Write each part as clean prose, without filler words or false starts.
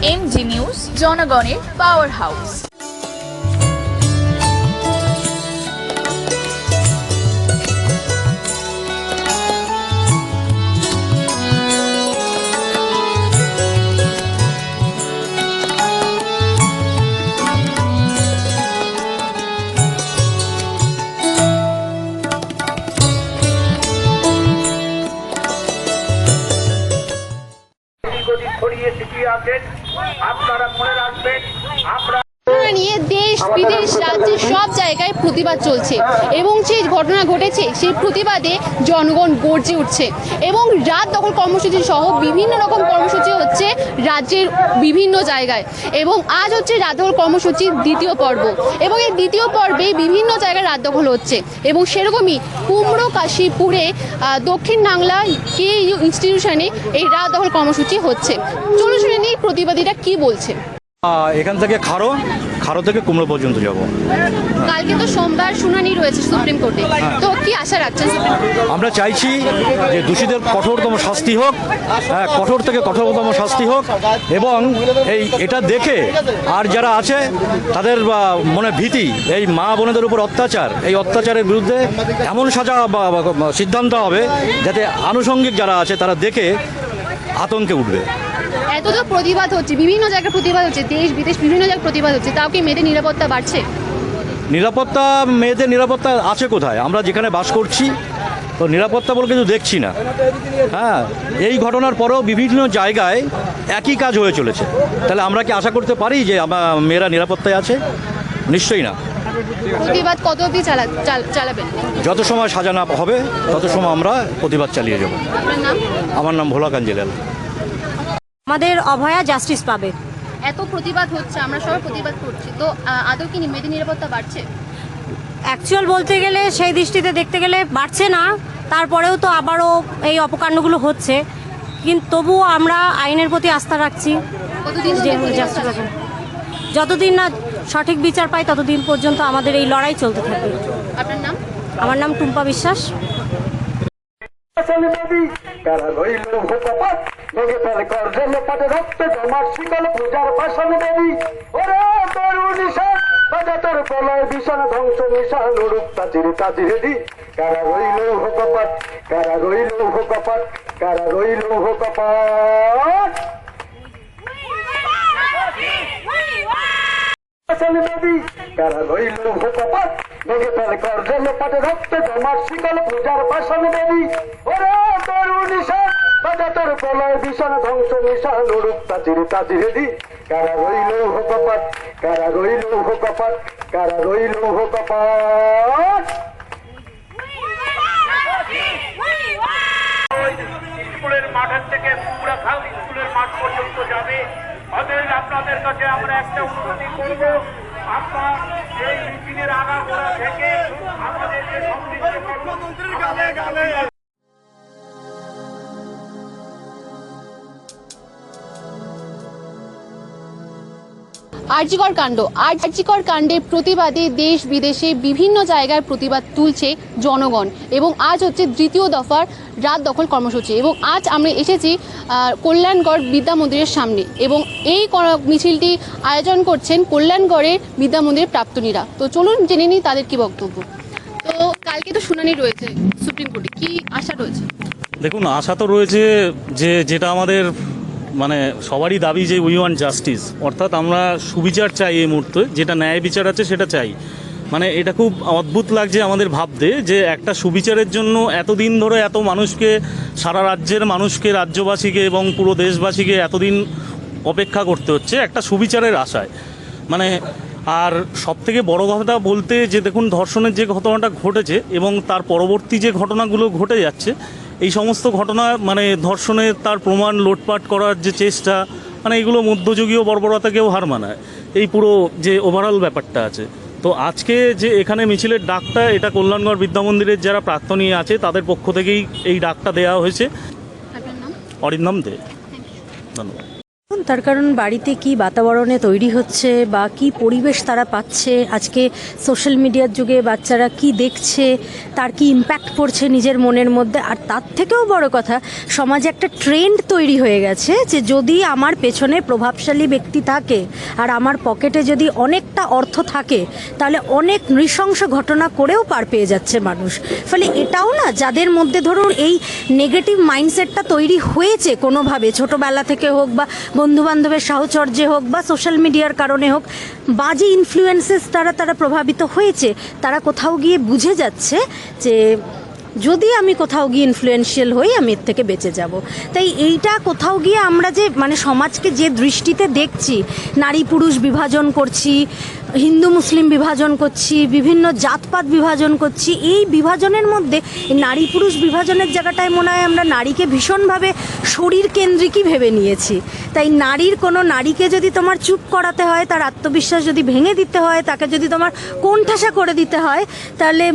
MG news, জনগণের power house. আপনারা মনে রাখবেন, আমরা নিয়ে দেশ বিদেশ রাজ্যের সব জায়গায় প্রতিবাদ চলছে এবং যে ঘটনা ঘটেছে সেই প্রতিবাদে জনগণ গর্জে উঠছে এবং রাত দখল কর্মসূচি সহ বিভিন্ন রকম কর্মসূচি হচ্ছে রাজ্যের বিভিন্ন জায়গায়। এবং আজ হচ্ছে রাত দখল কর্মসূচির দ্বিতীয় পর্ব এবং এই দ্বিতীয় পর্বে বিভিন্ন জায়গায় রাত দখল হচ্ছে এবং সেরকমই কুমড়ো কাশীপুরে দক্ষিণ বাংলা কে ইনস্টিটিউশনে এই রাত দখল কর্মসূচি হচ্ছে। চলুন শুনে নিই প্রতিবাদীরা কি বলছে। এখান থেকে খারো থেকে কুমড়ো পর্যন্ত যাব। কালকে তো সোমবার শুনানি রয়েছে সুপ্রিম কোর্টে, তো কি আশা রাখছেন সুপ্রিম কোর্টে? আমরা চাইছি যে দোষীদের কঠোরতম শাস্তি হোক, কঠোর থেকে কঠোরতম শাস্তি হোক এবং এটা দেখে আর যারা আছে তাদের মনে ভীতি, এই মা বোনেদের উপর অত্যাচার, এই অত্যাচারের বিরুদ্ধে এমন সাজা বা সিদ্ধান্ত হবে যাতে আনুষঙ্গিক যারা আছে তারা দেখে আতঙ্কে উঠবে। এত তো প্রতিবাদ হচ্ছে, বিভিন্ন জায়গায় প্রতিবাদ হচ্ছে, দেশ বিদেশ বিভিন্ন জায়গায় প্রতিবাদ হচ্ছে, তাও কি মেয়েদের নিরাপত্তা বাড়ছে? মেয়েদের নিরাপত্তা আছে কোথায়? আমরা যেখানে বাস করছি তো নিরাপত্তা বলে কিছু দেখছি না। হ্যাঁ, এই ঘটনার পরেও বিভিন্ন জায়গায় একই কাজ হয়ে চলেছে, তাহলে আমরা কি আশা করতে পারি যে মেয়েরা নিরাপত্তায় আছে? নিশ্চয়ই না। প্রতিবাদ কত অবধি চালাবেন? যত সময় সাজা না হবে তত সময় আমরা প্রতিবাদ চালিয়ে যাব। আপনার নাম? আমার নাম ভোলা কাঞ্জিলাল। আমাদের অভয়া জাস্টিস পাবে। এত প্রতিবাদ হচ্ছে, আমরা সবাই প্রতিবাদ করছি, তো আদৌ কি মেয়েদের নিরাপত্তা বাড়ছে? অ্যাকচুয়াল বলতে গেলে সেই দৃষ্টিতে দেখতে গেলে বাড়ছে না, তারপরেও তো আবারও এই অপকাণ্ডগুলো হচ্ছে, কিন্তু তবুও আমরা আইনের প্রতি আস্থা রাখছি। কতদিন জাস্টিস পাবে, যতদিন না সঠিক বিচার পাই ততদিন পর্যন্ত আমাদের এই লড়াই চলতে থাকবে। আপনার নাম? আমার নাম টুম্পা বিশ্বাস। কারা রইল ভূকপাত ভেঙে ফেলে করজল পাটে রক্ত জমার শিকল পূজার পাশান দেবী। ওরে তরু নিশান বাজা তোর প্রলয় ভীষণ ধ্বংস নিশান রূপ তাচিরে তাচিরে দি। কারা রইল ভূকপাত, কারা রইল ভূকপাত, কারা রইল ভূকপাত। কারা রইল ভূকপাত ভেঙে ফেলে করজল পাটে রক্ত জমার শিকল পূজার পাশান দেবী। ওরে তরু নিশান বাজা তোর প্রলয় ভীষণ ধ্বংস নিশান রূপ তাচিরে তাচিরে দি। কারা রইল ভূকপাত, কারা রইল ভূকপাত, কারা রইল ভূকপাত। স্কুলের মাঠের থেকে পুরা খাল স্কুলের মাঠ পর্যন্ত যাবে। অতএব আপনাদের কাছে আমরা একটা অনুরোধ করব, আপনার এই মিটিংয়ের আগাগোড়া থেকে আমাদের যে সমৃদ্ধ কর্মমন্ত্রীর গালে গালে আরজিকর কাণ্ডের প্রতিবাদে দেশ বিদেশে বিভিন্ন জায়গায় প্রতিবাদ তুলছে জনগণ এবং আজ হচ্ছে দ্বিতীয় দফার রাত দখল কর্মসূচি এবং আজ আমরা এসেছি কল্যাণগড় বিদ্যা মন্দিরের সামনে এবং এই মিছিলটি আয়োজন করছেন কল্যাণগড়ের বিদ্যা মন্দিরের প্রাক্তনীরা। তো চলুন জেনে নিই তাদের কি বক্তব্য। তো কালকে তো শুনানি রয়েছে সুপ্রিম কোর্টে, কি আশা রয়েছে? দেখুন, আশা তো রয়েছে যেটা আমাদের সবারই দাবি যে উই ওয়ান্ট জাস্টিস, অর্থাৎ আমরা সুবিচার চাই। এই মুহূর্তে যেটা ন্যায় বিচার আছে সেটা চাই। এটা খুব অদ্ভুত লাগছে আমাদের ভাবতে যে একটা সুবিচারের জন্য এতদিন ধরে এত মানুষকে, সারা রাজ্যের মানুষকে, রাজ্যবাসীকে এবং পুরো দেশবাসীকে এতদিন অপেক্ষা করতে হচ্ছে একটা সুবিচারের আশায়। আর সবথেকে বড় কথা বলতে যে দেখুন, ধর্ষণের যে ঘটনাটা ঘটেছে এবং তার পরবর্তী যে ঘটনাগুলো ঘটে যাচ্ছে, এই সমস্ত ঘটনা ধর্ষণের তার প্রমাণ লোটপাট করার যে চেষ্টা, এগুলো মধ্যযুগীয় বর্বরতাকেও হার মানায়। এই পুরো যে ওভারঅল ব্যাপারটা আছে, তো আজকে যে এখানে মিছিলের ডাকটা, এটা কল্যাণগড় বিদ্যা মন্দিরের যারা প্রাক্তনী আছে তাদের পক্ষ থেকেই এই ডাকটা দেওয়া হয়েছে। আপনার নাম? অরিন্দম দে। ধন্যবাদ। তার কারণ বাড়িতে কি বাতাবরণে তৈরি হচ্ছে বা কি পরিবেশ তারা পাচ্ছে, আজকে সোশ্যাল মিডিয়ার যুগে বাচ্চারা কি দেখছে, তার কি ইম্প্যাক্ট পড়ছে নিজের মনের মধ্যে। আর তার থেকেও বড় কথা, সমাজে একটা ট্রেন্ড তৈরি হয়ে গেছে যে যদি আমার পেছনে প্রভাবশালী ব্যক্তি থাকে আর আমার পকেটে যদি অনেকটা অর্থ থাকে, তাহলে অনেক নৃশংস ঘটনা করেও পার পেয়ে যাচ্ছে মানুষ। ফলে এটাও না, যাদের মধ্যে ধরুন এই নেগেটিভ মাইন্ডসেটটা তৈরি হয়েছে কোনোভাবে, ছোটোবেলা থেকে হোক বা বন্ধুবান্ধবের সাহচর্যে হোক বা সোশ্যাল মিডিয়ার কারণে হোক, বাজে ইনফ্লুয়েন্সেস তারা প্রভাবিত হয়েছে, তারা কোথাও গিয়ে বুঝে যাচ্ছে যে যদি আমি কোথাও গিয়ে ইনফ্লুয়েন্সিয়াল হই আমি এর থেকে বেঁচে যাব। তাই এইটা কোথাও গিয়ে আমরা যে মানে সমাজকে যে দৃষ্টিতে দেখছি, নারী পুরুষ বিভাজন করছি, হিন্দু মুসলিম বিভাজন করছি, বিভিন্ন জাতপাত বিভাজন করছি, এই বিভাজনের মধ্যে নারী পুরুষ বিভাজনের জায়গাটায় মনে হয় আমরা নারীকে ভীষণভাবে শরীর কেন্দ্রিকই ভেবে নিয়েছি। তাই নারীকে যদি তোমার চুপ করাতে হয়, তার আত্মবিশ্বাস যদি ভেঙে দিতে হয়, তাকে যদি তোমার কোণঠাসা করে দিতে হয়, তাহলে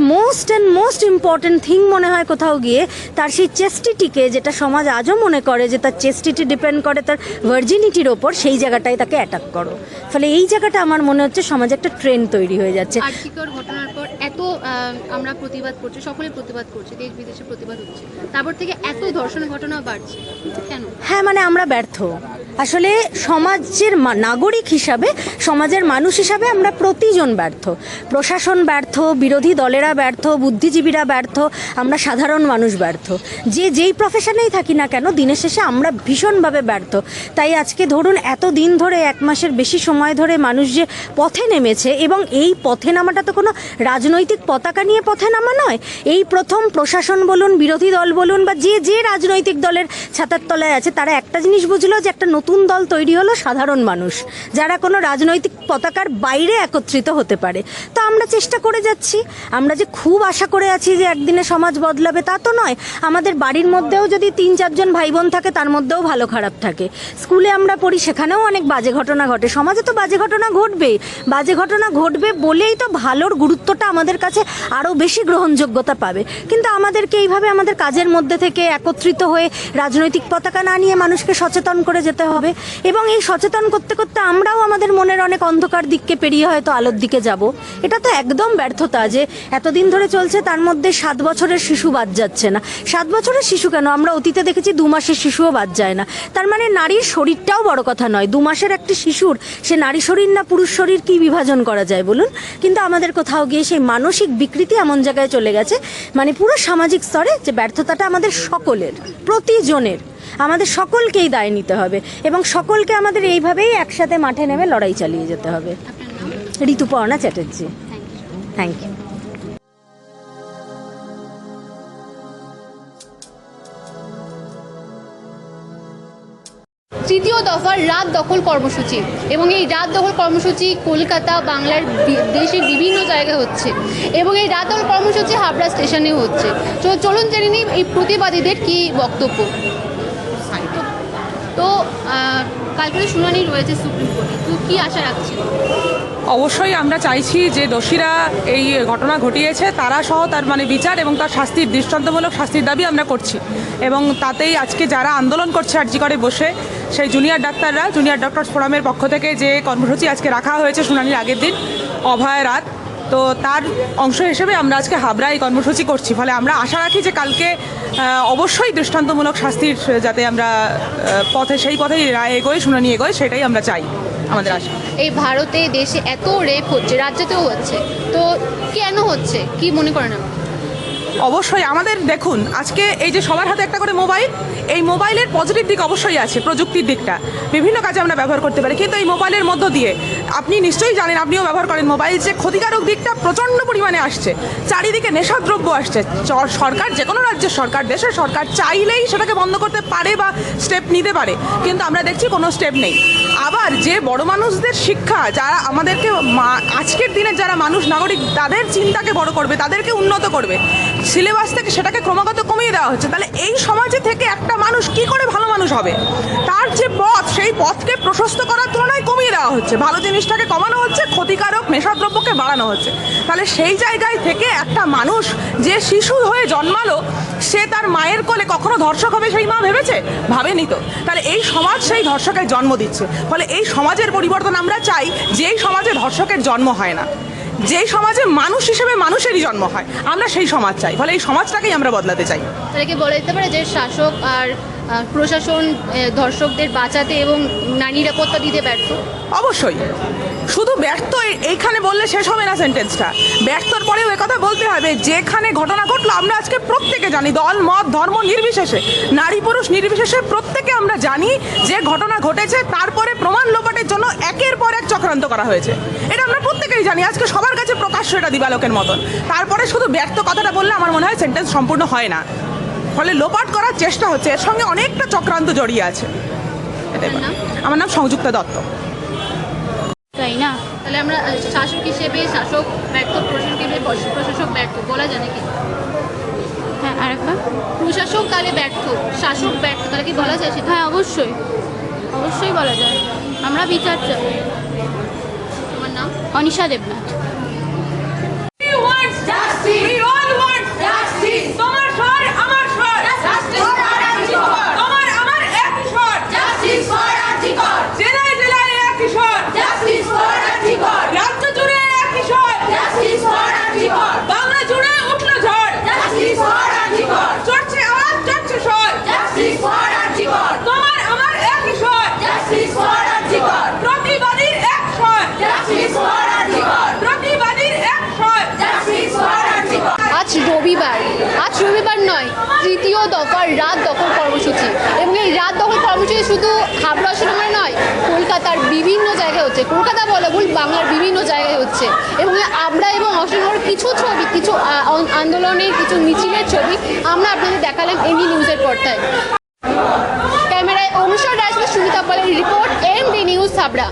মোস্ট ইম্পর্টেন্ট থিং মনে হয় কোথাও গিয়ে তার সেই চেস্টিটিকে, যেটা সমাজ আজও মনে করে যে তার চেস্টিটি ডিপেন্ড করে তার ভার্জিনিটির ওপর, সেই জায়গাটায় তাকে অ্যাটাক করো। ফলে এই জায়গাটা আমার মনে হচ্ছে সমাজে একটা ট্রেন্ড তৈরি হয়ে যাচ্ছে। আর্থিকর ঘটনার পর এত আমরা প্রতিবাদ করছি, সকলে প্রতিবাদ করছে, দেশ বিদেশে প্রতিবাদ হচ্ছে, তারপর থেকে এত ধর্ষণের ঘটনা বাড়ছে কেন? হ্যাঁ, মানে আমরা ব্যর্থ। আসলে সমাজের নাগরিক হিসাবে, সমাজের মানুষ হিসাবে আমরা প্রতিজন ব্যর্থ। প্রশাসন ব্যর্থ, বিরোধী দলেরা ব্যর্থ, বুদ্ধিজীবীরা ব্যর্থ, আমরা সাধারণ মানুষ ব্যর্থ। যেই প্রফেশনেই থাকি না কেন, দিনের শেষে আমরা ভীষণভাবে ব্যর্থ। তাই আজকে ধরুন এত দিন ধরে, 1 মাসের বেশি সময় ধরে মানুষ যে পথে নেমেছে, এবং এই পথে নামাটা তো কোনো রাজনৈতিক পতাকা নিয়ে পথে নামা নয়। এই প্রথম প্রশাসন বলুন, বিরোধী দল বলুন, বা যে রাজনৈতিক দলের ছাতার তলায় আছে, তারা একটা জিনিস বুঝলো যে একটা নতুন দল তৈরি হলো, সাধারণ মানুষ যারা কোনো রাজনৈতিক পতাকার বাইরে একত্রিত হতে পারে। তো আমরা চেষ্টা করে যাচ্ছি। আমরা যে খুব আশা করে আছি যে একদিনে সমাজ বদলাবে, তা তো নয়। আমাদের বাড়ির মধ্যেও যদি 3-4 জন ভাই বোন থাকে, তার মধ্যেও ভালো খারাপ থাকে। স্কুলে আমরা পড়ি, সেখানেও অনেক বাজে ঘটনা ঘটে। সমাজে তো বাজে ঘটনা ঘটবেই। বাজে ঘটনা ঘটবে বলেই তো ভালোর গুরুত্বটা আমাদের কাছে আরও বেশি গ্রহণযোগ্যতা পাবে। কিন্তু আমাদেরকে এইভাবে আমাদের কাজের মধ্যে থেকে একত্রিত হয়ে রাজনৈতিক পতাকা না নিয়ে মানুষকে সচেতন করে যেতে হবে। এবং এই সচেতন করতে করতে আমরাও আমাদের মনের অনেক অন্ধকার দিককে পেরিয়ে হয়তো আলোর দিকে যাব। এটা তো একদম ব্যর্থতা যে এতদিন ধরে চলছে, তার মধ্যে 7 বছরের শিশু বাদ যাচ্ছে না। 7 বছরের শিশু কেন, আমরা অতীতে দেখেছি 2 মাসের শিশুও বাদ যায় না। তার মানে নারীর শরীরটাও বড় কথা নয়। 2 মাসের একটি শিশুর সে নারী শরীর না পুরুষ শরীর কি বিভাজন করা যায় বলুন? কিন্তু আমাদের কোথাও গিয়ে সেই মানসিক বিকৃতি এমন জায়গায় চলে গেছে, মানে পুরো সামাজিক স্তরে, যে ব্যর্থতাটা আমাদের সকলের, প্রতিজনের, আমাদের সকলকেই দায় নিতে হবে এবং সকলকে আমাদের এইভাবেই একসাথে মাঠে নেমে লড়াই চালিয়ে যেতে হবে। ঋতুপর্ণা চ্যাটার্জি। Thank you. তৃতীয় দফার রাত দখল কর্মসূচি, এবং এই রাত দখল কর্মসূচি কলকাতা, বাংলার দেশের বিভিন্ন জায়গায় হচ্ছে, এবং এই রাত দখল কর্মসূচি হাবড়া স্টেশনে হচ্ছে। তো চলুন জেনে নিই এই প্রতিবাদীদের কি বক্তব্য। তো কালকে শুনানি রয়েছে সুপ্রিম কোর্টে, তো কি আশা রাখছেন? অবশ্যই আমরা চাইছি যে দোষীরা এই ঘটনা ঘটিয়েছে তারা সহ তার মানে বিচার এবং তার শাস্তির, দৃষ্টান্তমূলক শাস্তির দাবি আমরা করছি। এবং তাতেই আজকে যারা আন্দোলন করছে আরজি করে বসে, সেই জুনিয়র ডাক্তাররা, জুনিয়র ডক্টরস ফোরামের পক্ষ থেকে যে কর্মসূচি আজকে রাখা হয়েছে শুনানির আগের দিন, অভয় রাত, তো তার অংশ হিসেবে আমরা আজকে হাবড়া এই কর্মসূচি করছি। ফলে আমরা আশা রাখি যে কালকে অবশ্যই দৃষ্টান্তমূলক শাস্তির যাতে আমরা সেই পথেই রায় এগোয়, শুনানি এগোয়, সেটাই আমরা চাই, আমাদের আশা। এই ভারতে, দেশে এত রেপ হচ্ছে, রাজ্যতেও হচ্ছে, তো কেন হচ্ছে কি মনে করেন আপনি? অবশ্যই আমাদের দেখুন, আজকে এই যে সবার হাতে একটা করে মোবাইল, এই মোবাইলের পজিটিভ দিক অবশ্যই আছে, প্রযুক্তির দিকটা বিভিন্ন কাজে আমরা ব্যবহার করতে পারি। কিন্তু এই মোবাইলের মধ্য দিয়ে আপনি নিশ্চয়ই জানেন, আপনিও ব্যবহার করেন মোবাইল, যে ক্ষতিকারক দিকটা প্রচণ্ড পরিমাণে আসছে। চারিদিকে নেশাদ্রব্য আসছে। সরকার, যে কোনো রাজ্যের সরকার, দেশের সরকার চাইলেই সেটাকে বন্ধ করতে পারে বা স্টেপ নিতে পারে, কিন্তু আমরা দেখছি কোনো স্টেপ নেই। আবার যে বড় মানুষদের শিক্ষা, যারা আমাদেরকে আজকের দিনের যারা মানুষ, নাগরিক, তাদের চিন্তাকে বড় করবে, তাদেরকে উন্নত করবে, সিলেবাস থেকে সেটাকে ক্রমাগত কমিয়ে দেওয়া হচ্ছে। তাহলে এই সমাজে থেকে একটা মানুষ কি করে ভালো মানুষ হবে, তার যে পথ সেই পথকে প্রশস্ত করার তুলনায় কমিয়ে দেওয়া হচ্ছে, ভালো জিনিসটাকে কমানো হচ্ছে, ক্ষতিকারক নেশাদ্রব্যকে বাড়ানো হচ্ছে। তাহলে সেই জায়গায় থেকে একটা মানুষ যে শিশু হয়ে জন্মালো, সে তার মায়ের কোলে কখনো ধর্ষক হবে সেই মা ভেবেছে? ভাবেনি তো। তাহলে এই সমাজ সেই ধর্ষকের জন্ম দিচ্ছে। ফলে এই সমাজের পরিবর্তন আমরা চাই, যেই সমাজে ধর্ষকের জন্ম হয় না, যেই সমাজে মানুষ হিসেবে মানুষেরই জন্ম হয়, আমরা সেই সমাজ চাই। ফলে এই সমাজটাকেই আমরা বদলাতে চাই। তাহলে কি বলা যেতে পারে যে শাসক আর প্রশাসন ধর্ষকদের বাঁচাতে এবং নারী নিরাপত্তা দিতে ব্যর্থ? অবশ্যই। শুধু ব্যর্থ এইখানে বললে শেষ হবে না সেন্টেন্সটা। ব্যর্থর পরেও একথা বলতে হবে, যেখানে ঘটনা ঘটলো আমরা আজকে প্রত্যেকে জানি, দল মত ধর্ম নির্বিশেষে, নারী পুরুষ নির্বিশেষে প্রত্যেকে আমরা জানি যে ঘটনা ঘটেছে, তারপরে প্রমাণ লোপাটের জন্য একের পর এক চক্রান্ত করা হয়েছে। এটা আমরা প্রত্যেকেই জানি, আজকে সবার কাছে প্রকাশ্য এটা দিবালোকের মতন। তারপরে শুধু ব্যর্থ কথাটা বললে আমার মনে হয় সেন্টেন্স সম্পূর্ণ হয় না। ফলে লোপাট করার চেষ্টা হচ্ছে, এর সঙ্গে অনেকটা চক্রান্ত জড়িয়ে আছে। এটাই আমার নাম সংযুক্তা দত্ত। তাই না? তাহলে আমরা শাসক হিসেবে শাসক ব্যর্থ, প্রশাসক হিসেবে প্রশাসক ব্যর্থ বলা যায় নাকি? হ্যাঁ, আরেকবার। প্রশাসক তাহলে ব্যর্থ, শাসক ব্যর্থ, তাহলে কি বলা যায় সেটা? হ্যাঁ, অবশ্যই অবশ্যই বলা যায়। আমরা বিচার চাই। তোমার নাম? অনিশা দেবনাথ। আজ রবিবার নয়, তৃতীয় দফার রাত দখল কর্মসূচি। এবং এই রাত দখল কর্মসূচি শুধু হাবড়া সিনেমায় নয়, কলকাতার বিভিন্ন জায়গায় হচ্ছে। কলকাতা বলা ভুল, বাংলার বিভিন্ন জায়গায় হচ্ছে। এবং আমরা এবং অসংখ্য কিছু ছবি, কিছু আন্দোলনের, কিছু মিছিলের ছবি আমরা আপনাদের দেখালাম এমডি নিউজের পর্দায়। ক্যামেরায় অনুষ্কা রায়, সুমিতা পালের রিপোর্ট, এমডি নিউজ হাবড়া।